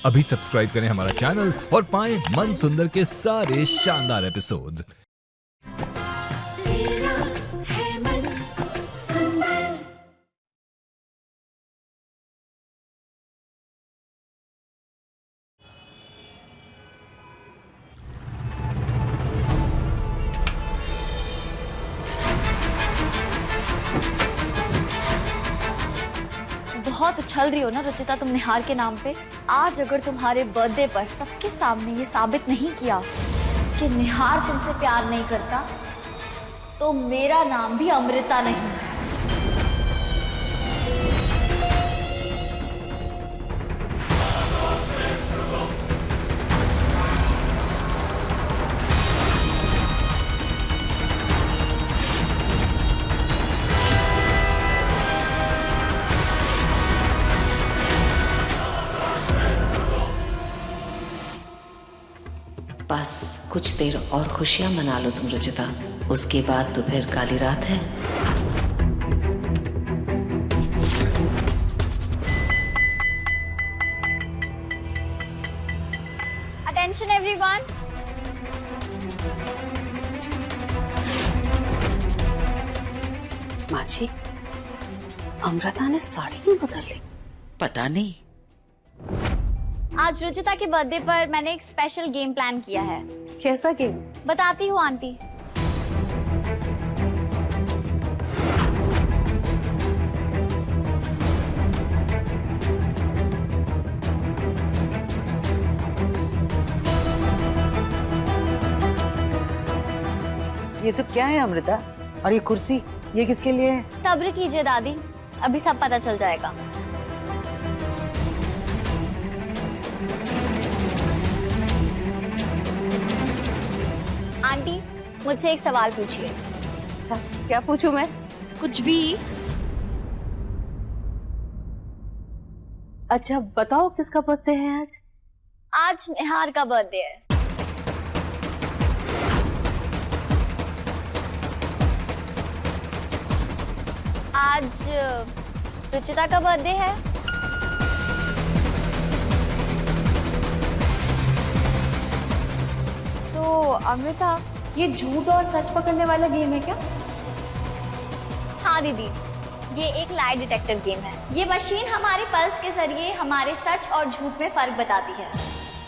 अभी सब्सक्राइब करें हमारा चैनल और पाएं मन सुंदर के सारे शानदार एपिसोड्स। बहुत उछल रही हो ना रुचिता तुम निहार के नाम पे। आज अगर तुम्हारे बर्थडे पर सबके सामने ये साबित नहीं किया कि निहार तुमसे प्यार नहीं करता तो मेरा नाम भी अमृता नहीं। बस कुछ देर और खुशियां मना लो तुम रुचिता, उसके बाद तो फिर काली रात है। Attention everyone. माँ जी, अमृता ने साड़ी क्यों बदल ली? पता नहीं। आज रुचिता के बर्थडे पर मैंने एक स्पेशल गेम प्लान किया है। कैसा गेम? बताती हूँ आंटी। ये सब क्या है अमृता? और ये कुर्सी ये किसके लिए है? सब्र कीजिए दादी, अभी सब पता चल जाएगा। आंटी मुझसे एक सवाल पूछिए। क्या पूछूं मैं? कुछ भी। अच्छा बताओ, किसका बर्थडे है आज? आज निहार का बर्थडे है। आज रुचिता का बर्थडे है। तो अमृता, ये झूठ और सच पकड़ने वाला गेम है क्या? हाँ दीदी, ये एक लाई डिटेक्टर गेम है। ये मशीन हमारे पल्स के जरिए हमारे सच और झूठ में फर्क बताती है।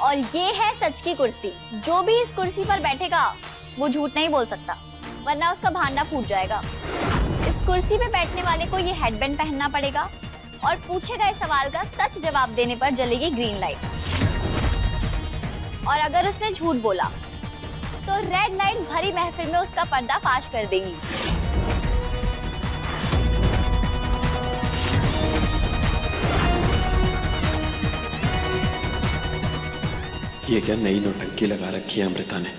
और ये है सच की कुर्सी। जो भी इस कुर्सी पर बैठेगा वो झूठ नहीं बोल सकता, वरना उसका भांडा फूट जाएगा। इस कुर्सी पे बैठने वाले को ये हेडबैंड पहनना पड़ेगा और पूछे गए सवाल का सच जवाब देने पर जलेगी ग्रीन लाइट। और अगर उसने झूठ बोला तो रेड लाइट भरी महफिल में उसका पर्दाफाश कर देंगी। ये क्या नई नौटंकी लगा रखी है अमृता ने?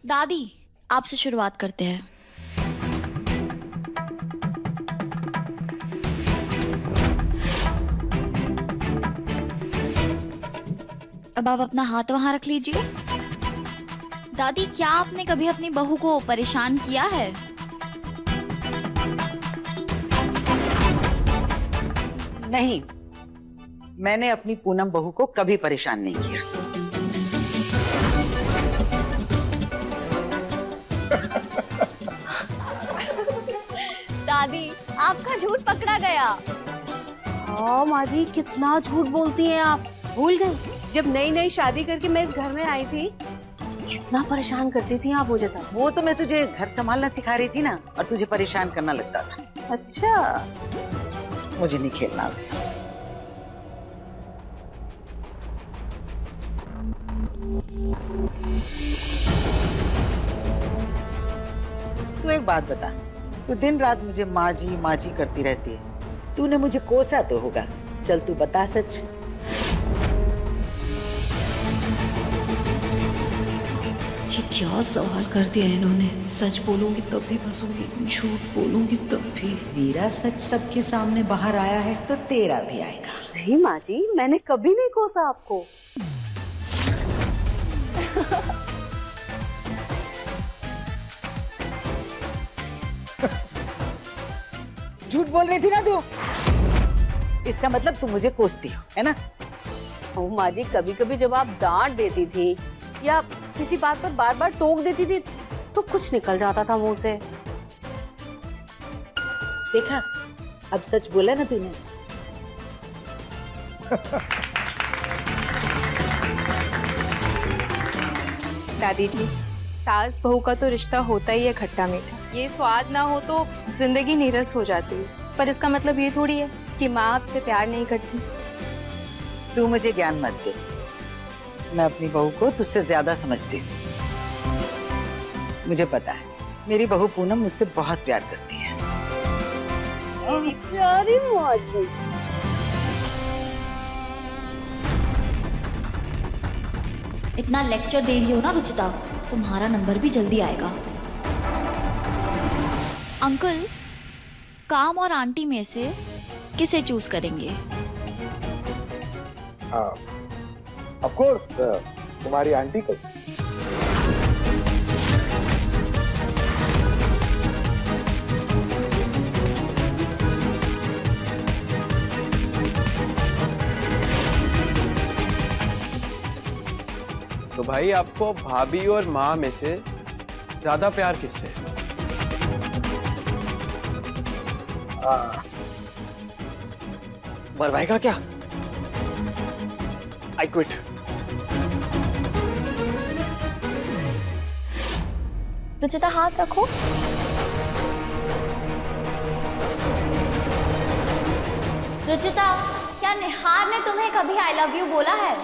दादी आपसे शुरुआत करते हैं। अब आप अपना हाथ वहां रख लीजिए। दादी, क्या आपने कभी अपनी बहू को परेशान किया है? नहीं, मैंने अपनी पूनम बहू को कभी परेशान नहीं किया। दादी आपका झूठ पकड़ा गया। हाँ माँ जी, कितना झूठ बोलती हैं आप। भूल गई जब नई नई शादी करके मैं इस घर में आई थी, कितना परेशान करती थी आप मुझे तब। वो तो मैं तुझे घर संभालना सिखा रही थी ना, और तुझे परेशान करना लगता था। अच्छा, मुझे नहीं खेलना। तू एक बात बता, तू दिन रात मुझे माँ जी करती रहती है। तूने मुझे कोसा तो होगा। चल तू बता सच। ये क्या सवाल कर दिया इन्होंने? सच बोलूंगी तब भी फंसूंगी, झूठ बोलूंगी तब भी। मेरा सच सबके सामने बाहर आया है तो तेरा भी आएगा। नहीं माँ जी, मैंने कभी नहीं कोसा आपको। झूठ बोल रही थी ना तू। इसका मतलब तुम मुझे कोसती हो, है ना? ओ माँ जी, कभी कभी जब आप डांट देती थी या किसी बात पर बार बार टोक देती थी तो कुछ निकल जाता था मुंह से। देखा, अब सच बोला ना तूने। दादी जी, सास बहू का तो रिश्ता होता ही है खट्टा मीठा। ये स्वाद ना हो तो जिंदगी नीरस हो जाती है, पर इसका मतलब ये थोड़ी है कि माँ आपसे प्यार नहीं करती। तू मुझे ज्ञान मत दे, मैं अपनी बहू को तुझसे ज्यादा समझती हूँ। मुझे पता है मेरी बहू पूनम मुझसे बहुत प्यार करती है। मेरी प्यारी माँ जी। इतना लेक्चर दे रही हो ना रुचिता, तुम्हारा नंबर भी जल्दी आएगा। अंकल, काम और आंटी में से किसे चूज करेंगे? ऑफ कोर्स तुम्हारी आंटी को। तो भाई आपको भाभी और माँ में से ज्यादा प्यार किससे? मर भाई का क्या? I quit. रुचिता, हाथ रखो। रुचिता, क्या निहार ने तुम्हें कभी आई लव यू बोला है?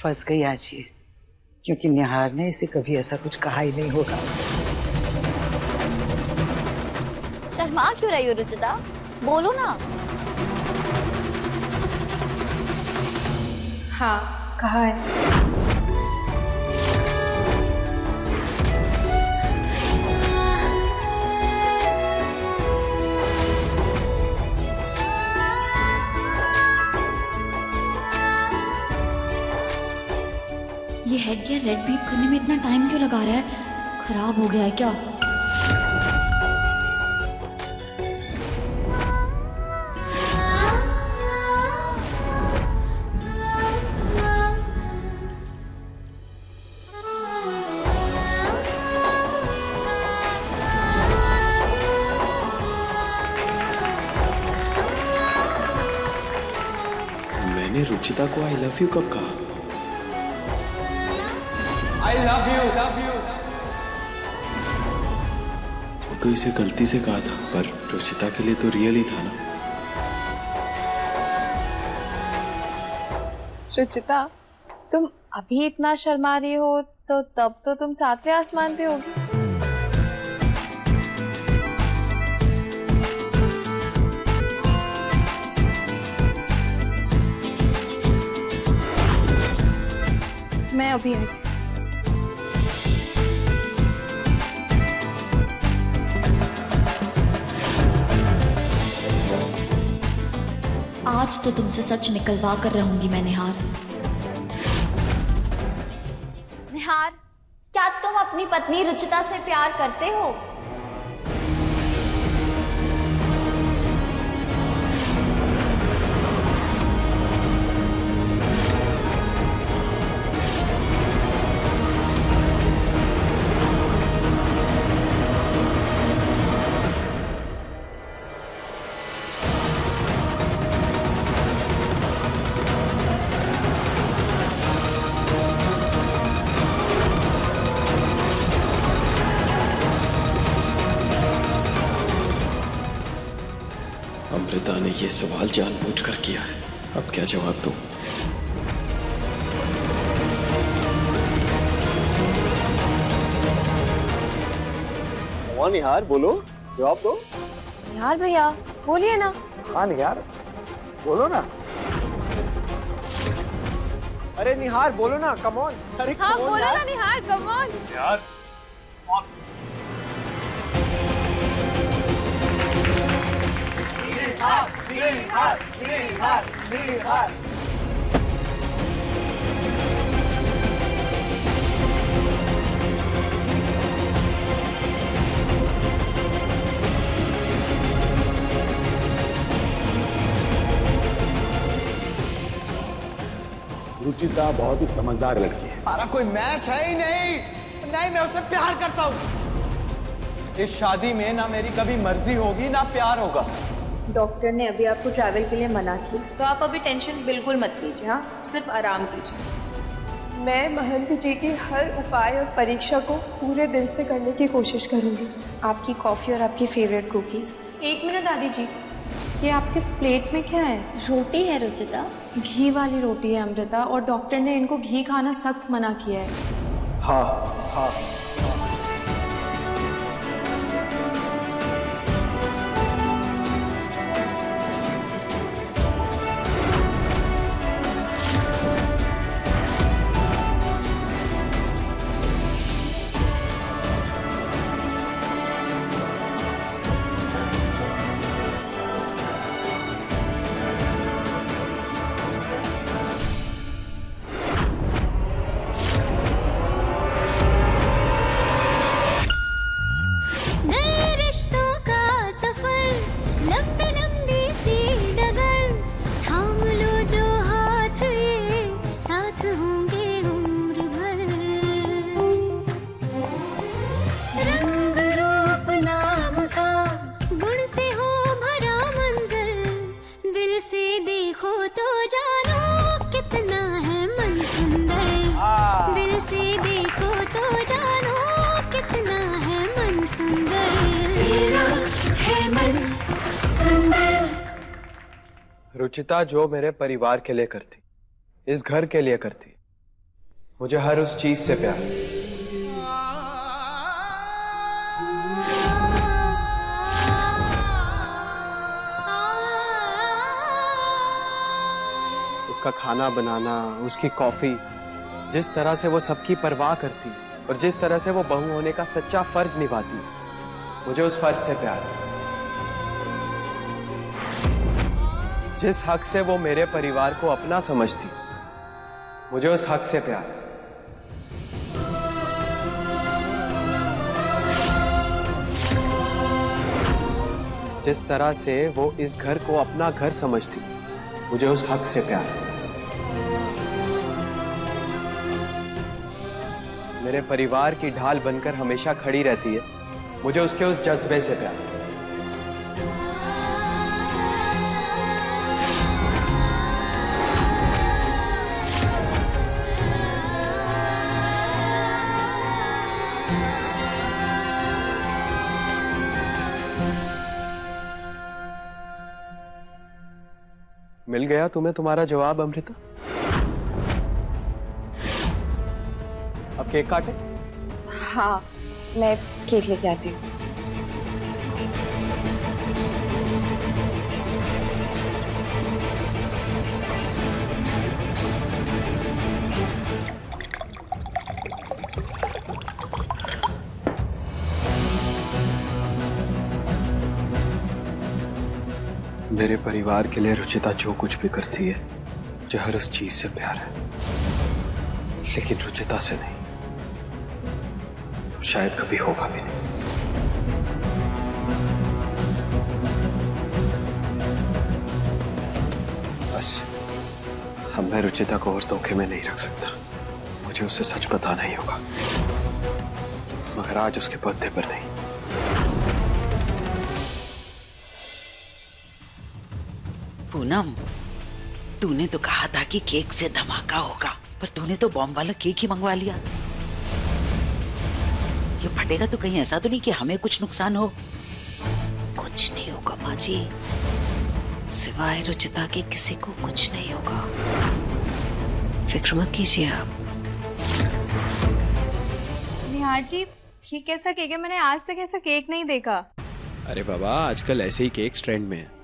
फंस गई आज ये, क्योंकि निहार ने इसे कभी ऐसा कुछ कहा ही नहीं होगा। शर्मा क्यों रही हो रुचिता? बोलो ना। हाँ, कहा है। ये हेड गियर रेड बीप करने में इतना टाइम क्यों लगा रहा है? खराब हो गया है क्या? मैंने रुचिता को आई लव यू कब कहा? I love you। वो तो इसे गलती से कहा था, पर रुचिता के लिए तो रियल ही था ना। रुचिता, तुम अभी इतना शर्मा रही हो तो तब तो तुम 7वें आसमान पे होगी। मैं अभी आई। आज तो तुमसे सच निकलवा कर रहूंगी मैं निहार। निहार, क्या तुम अपनी पत्नी रुचिता से प्यार करते हो? अमृता ने ये सवाल जानबूझकर किया है, अब क्या जवाब दूं? निहार बोलो, जवाब दो। निहार भैया, बोलिए ना। हाँ निहार, बोलो ना। अरे निहार बोलो ना, कम ऑन। अरे हाँ बोलो ना निहार, कम ऑन। यार रुचिता बहुत ही समझदार लड़की है। हमारा कोई मैच है ही नहीं। नहीं, मैं उससे प्यार करता हूँ। इस शादी में ना मेरी कभी मर्जी होगी ना प्यार होगा। डॉक्टर ने अभी आपको ट्रैवल के लिए मना की, तो आप अभी टेंशन बिल्कुल मत लीजिए। हाँ, सिर्फ आराम कीजिए। मैं महंत जी की हर उपाय और परीक्षा को पूरे दिल से करने की कोशिश करूंगी। आपकी कॉफ़ी और आपकी फेवरेट कुकीज़। एक मिनट दादी जी, ये आपके प्लेट में क्या है? रोटी है रुचिता। घी वाली रोटी है अमृता, और डॉक्टर ने इनको घी खाना सख्त मना किया है। हाँ हाँ, रुचिता जो मेरे परिवार के लिए करती, इस घर के लिए करती, मुझे हर उस चीज से प्यार है। उसका खाना बनाना, उसकी कॉफी, जिस तरह से वो सबकी परवाह करती और जिस तरह से वो बहू होने का सच्चा फर्ज निभाती, मुझे उस फर्ज से प्यार है। जिस हक से वो मेरे परिवार को अपना समझती, मुझे उस हक से प्यार है। जिस तरह से वो इस घर को अपना घर समझती, मुझे उस हक से प्यार है। मेरे परिवार की ढाल बनकर हमेशा खड़ी रहती है, मुझे उसके उस जज्बे से प्यार है। मिल गया तुम्हें तुम्हारा जवाब अमृता? अब केक काटे? हाँ, मैं केक लेके आती हूँ। मेरे परिवार के लिए रुचिता जो कुछ भी करती है, मुझे हर उस चीज से प्यार है, लेकिन रुचिता से नहीं, शायद कभी होगा भी नहीं। बस अब मैं रुचिता को और धोखे में नहीं रख सकता, मुझे उसे सच बताना ही होगा, मगर आज उसके बर्थडे पर नहीं। पूनम, तूने तो कहा था कि केक से धमाका होगा, पर तूने तो बॉम्ब वाला केक ही मंगवा लिया। ये फटेगा तो कहीं ऐसा तो नहीं कि हमें कुछ नुकसान हो? कुछ नहीं होगा माँ जी, सिवाय रुचिता के किसी को कुछ नहीं होगा, फिक्र मत कीजिए आप। निहार जी, ये कैसा केक है? मैंने आज तक ऐसा केक नहीं देखा। अरे बाबा, आजकल ऐसे ही केक्स ट्रेंड में है।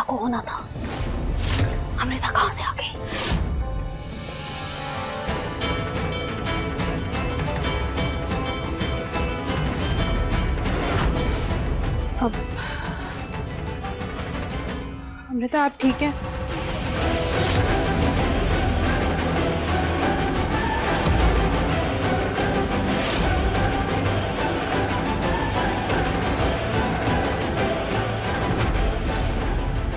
को होना था। अमृता कहाँ से आ गई? अमृता आप ठीक हैं?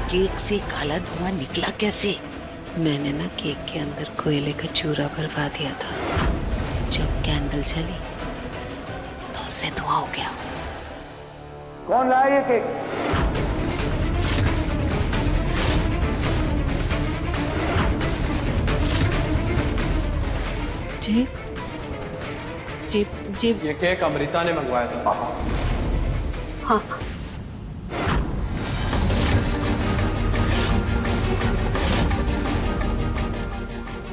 केक से काला धुआं निकला कैसे? मैंने ना केक के अंदर कोयले का चूरा भरवा दिया था। जब कैंडल जली तो उससे धुआं हो गया। कौन लाया ये केक? जी जी जी ये केक अमृता ने मंगवाया था पापा। हाँ।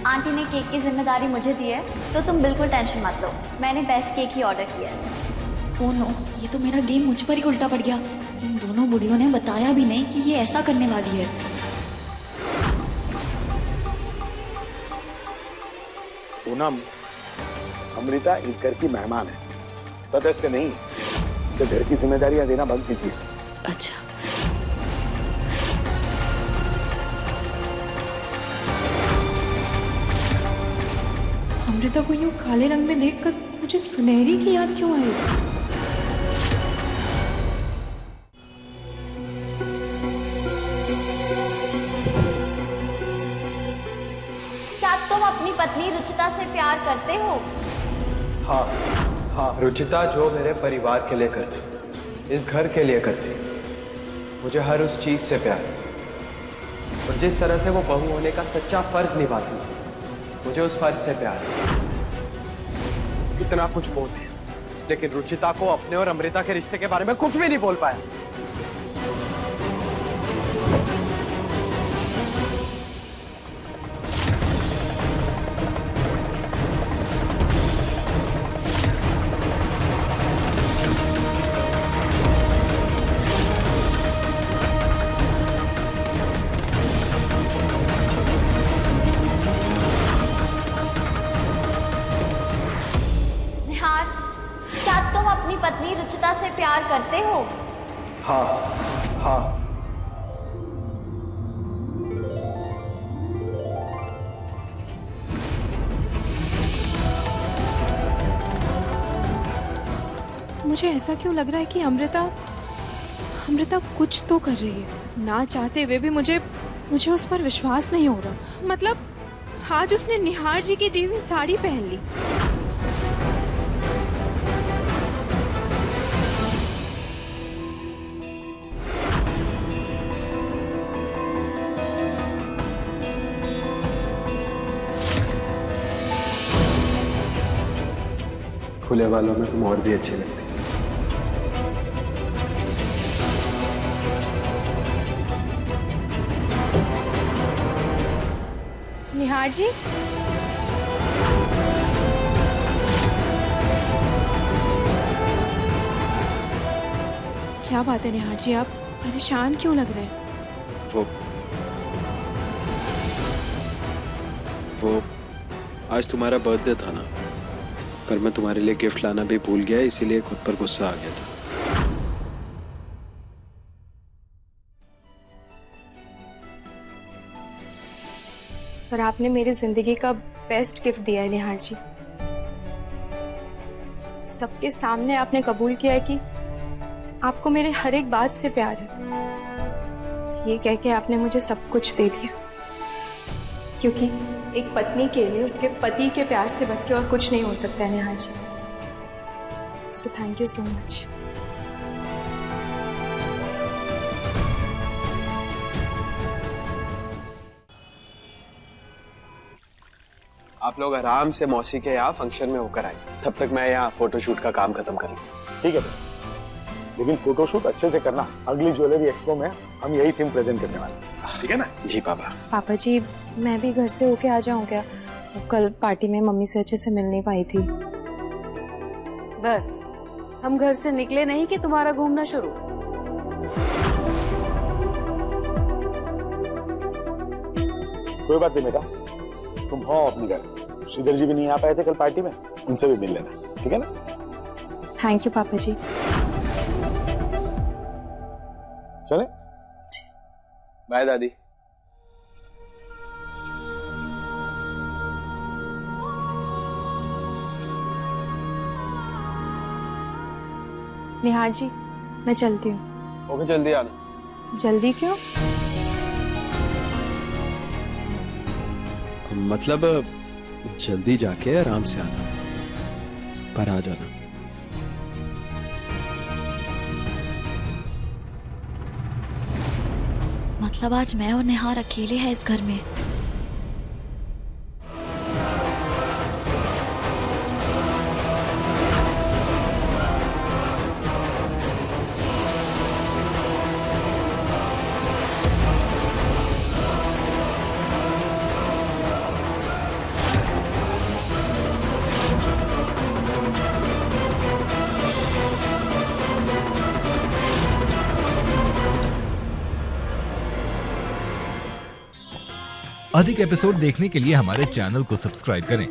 आंटी ने केक की जिम्मेदारी मुझे दी है, तो तुम बिल्कुल टेंशन मत लो। मैंने बेस्ट केक ही ऑर्डर किया है। ओह नो, ये तो मेरा गेम मुझ पर ही उल्टा पड़ गया। इन दोनों बुढ़ियों ने बताया भी नहीं कि ये ऐसा करने वाली है। पूनम, अमृता इस घर की मेहमान है, सदस्य नहीं। तो घर की जिम्मेदारियां देना बंद कीजिए। अच्छा। अमृता को यूं काले रंग में देखकर मुझे सुनहरी की याद क्यों आई? क्या तुम अपनी पत्नी रुचिता से प्यार करते हो? हाँ हाँ, रुचिता जो मेरे परिवार के लिए करती, इस घर के लिए करती, मुझे हर उस चीज से प्यार है। और जिस तरह से वो बहू होने का सच्चा फर्ज निभाती, मुझे उस फर्ज से प्यार है। इतना कुछ बोल दिया, लेकिन रुचिता को अपने और अमृता के रिश्ते के बारे में कुछ भी नहीं बोल पाया। निहार, क्या तुम अपनी पत्नी रुचिता से प्यार करते हो? हाँ हाँ। मुझे ऐसा क्यों लग रहा है कि अमृता कुछ तो कर रही है। ना चाहते हुए भी मुझे उस पर विश्वास नहीं हो रहा। मतलब आज उसने निहार जी की दी हुई साड़ी पहन ली। खुले वालों में तुम और भी अच्छी लगती। निहार जी, क्या बात है निहार जी, आप परेशान क्यों लग रहे हैं? वो आज तुम्हारा बर्थडे था ना, पर मैं तुम्हारे लिए गिफ्ट लाना भी भूल गया, इसीलिए खुद पर गुस्सा आ गया था। पर आपने मेरी जिंदगी का बेस्ट गिफ्ट दिया है निहार जी। सबके सामने आपने कबूल किया है कि आपको मेरे हर एक बात से प्यार है। ये कह के आपने मुझे सब कुछ दे दिया, क्योंकि एक पत्नी के लिए उसके पति के प्यार से बढ़ के और कुछ नहीं हो सकता है Nihar ji. So thank you so much. आप लोग आराम से मौसी के यहाँ फंक्शन में होकर आए, तब तक मैं यहाँ फोटोशूट का काम खत्म कर लूँ। ठीक है बेटा, लेकिन फोटोशूट अच्छे से करना। अगली ज्वेलरी एक्सपो में हम यही थीम प्रेजेंट करने वाले हैं, ठीक है ना? जी पापा। पापा जी, मैं भी घर से होके आ जाऊं क्या? कल पार्टी में मम्मी से अच्छे से मिल नहीं पाई थी। बस हम घर से निकले नहीं कि तुम्हारा घूमना शुरू। कोई बात नहीं बेटा, तुम हो अपनी घर। श्रीधर जी भी नहीं आ पाए थे कल पार्टी में, उनसे भी मिल लेना, ठीक है ना? थैंक यू पापा जी। चले? बाय दादी। निहार जी, मैं चलती हूँ। ओके, जल्दी आना। जल्दी क्यों? मतलब जल्दी जाके आराम से आना, पर आ जाना। मतलब आज मैं और निहार अकेले हैं इस घर में। अधिक एपिसोड देखने के लिए हमारे चैनल को सब्सक्राइब करें